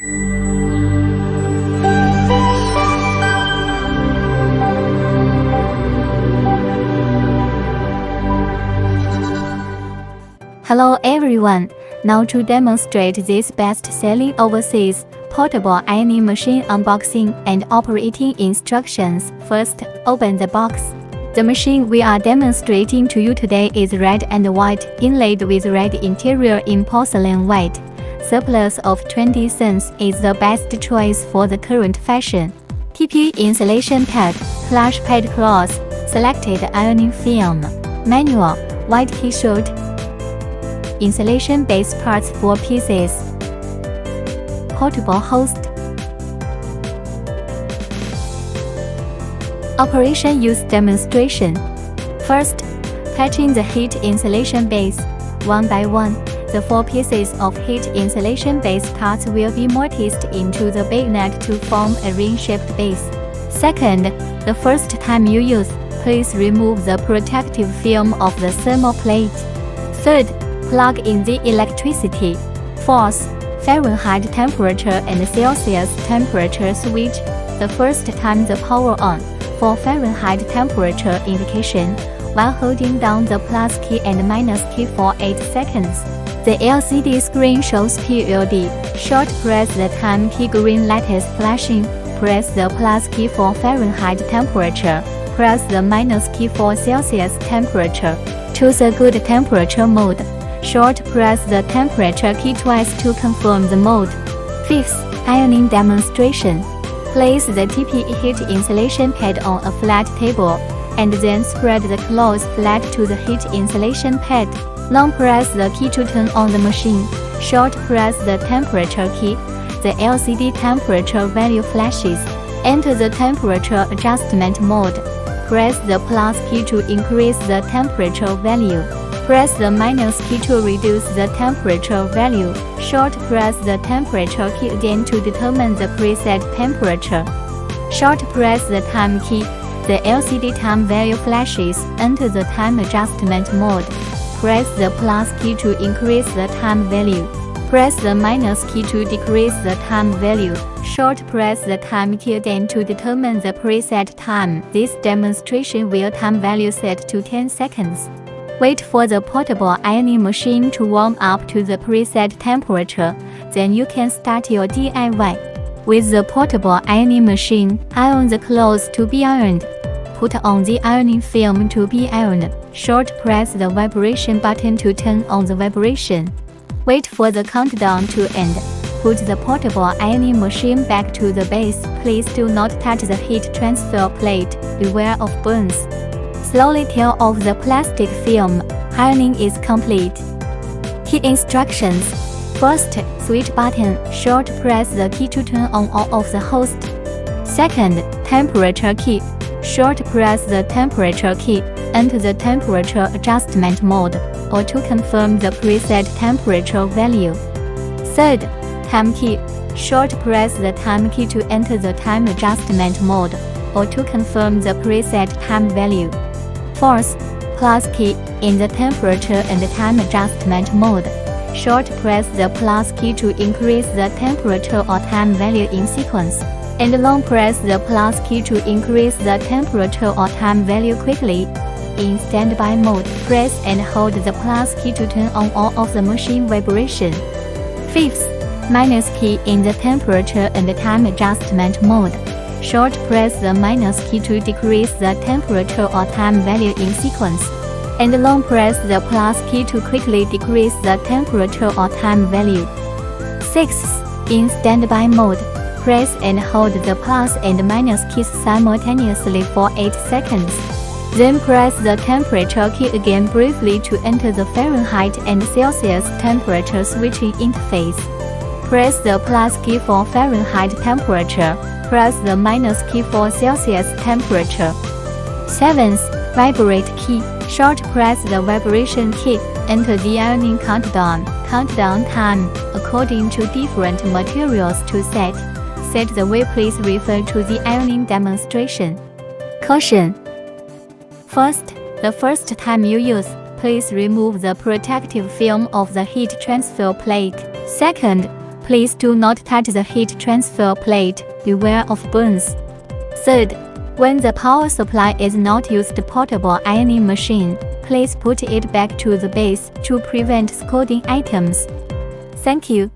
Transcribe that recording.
Hello everyone, now to demonstrate this best-selling overseas portable ironing machine unboxing and operating instructions. First, open the box. The machine we are demonstrating to you today is red and white, inlaid with red interior in porcelain white. Surplus of 20 cents is the best choice for the current fashion. TP insulation pad, flush pad cloth, selected ironing film, manual, white t-shirt, insulation base parts 4 pieces, portable host. Operation use demonstration. First, patching the heat insulation base. One by one, the 4 pieces of heat insulation base parts will be mortised into the bayonet to form a ring-shaped base. Second, the first time you use, please remove the protective film of the thermal plate. Third, plug in the electricity. Fourth, Fahrenheit temperature and Celsius temperature switch. The first time the power on, for Fahrenheit temperature indication, while holding down the plus key and minus key for 8 seconds. The LCD screen shows PLD. Short press the time key, green light is flashing. Press the plus key for Fahrenheit temperature. Press the minus key for Celsius temperature. Choose a good temperature mode. Short press the temperature key twice to confirm the mode. Fifth, ironing demonstration. Place the TP heat insulation pad on a flat table, and then spread the cloth flat to the heat insulation pad. Long press the key to turn on the machine. Short press the temperature key. The LCD temperature value flashes. Enter the temperature adjustment mode. Press the plus key to increase the temperature value. Press the minus key to reduce the temperature value. Short press the temperature key again to determine the preset temperature. Short press the time key. The LCD time value flashes. Enter the time adjustment mode. Press the plus key to increase the time value. Press the minus key to decrease the time value. Short press the time key again to determine the preset time. This demonstration will time value set to 10 seconds. Wait for the portable ironing machine to warm up to the preset temperature, then you can start your DIY. With the portable ironing machine, iron the clothes to be ironed. Put on the ironing film to be ironed. Short press the vibration button to turn on the vibration. Wait for the countdown to end. Put the portable ironing machine back to the base. Please do not touch the heat transfer plate. Beware of burns. Slowly tear off the plastic film. Ironing is complete. Key instructions. First, switch button. Short press the key to turn on all of the host. Second, temperature key. Short press the temperature key. Enter the temperature adjustment mode, or to confirm the preset temperature value. Third, time key. Short press the time key to enter the time adjustment mode, or to confirm the preset time value. Fourth, plus key. In the temperature and time adjustment mode, short press the plus key to increase the temperature or time value in sequence, and long press the plus key to increase the temperature or time value quickly. In standby mode, press and hold the plus key to turn on all of the machine vibration. Fifth, minus key. In the temperature and time adjustment mode, short press the minus key to decrease the temperature or time value in sequence, and long press the plus key to quickly decrease the temperature or time value. Sixth, in standby mode, press and hold the plus and minus keys simultaneously for 8 seconds. Then press the temperature key again briefly to enter the Fahrenheit and Celsius temperature switching interface. Press the plus key for Fahrenheit temperature. Press the minus key for Celsius temperature. 7th, vibrate key. Short press the vibration key. Enter the ironing countdown. Countdown time, according to different materials to set. Set the way. Please refer to the ironing demonstration. Caution. First, the first time you use, please remove the protective film of the heat transfer plate. Second, Please do not touch the heat transfer plate, beware of burns. Third, when the power supply is not used portable ironing machine, please put it back to the base to prevent scalding items. Thank you.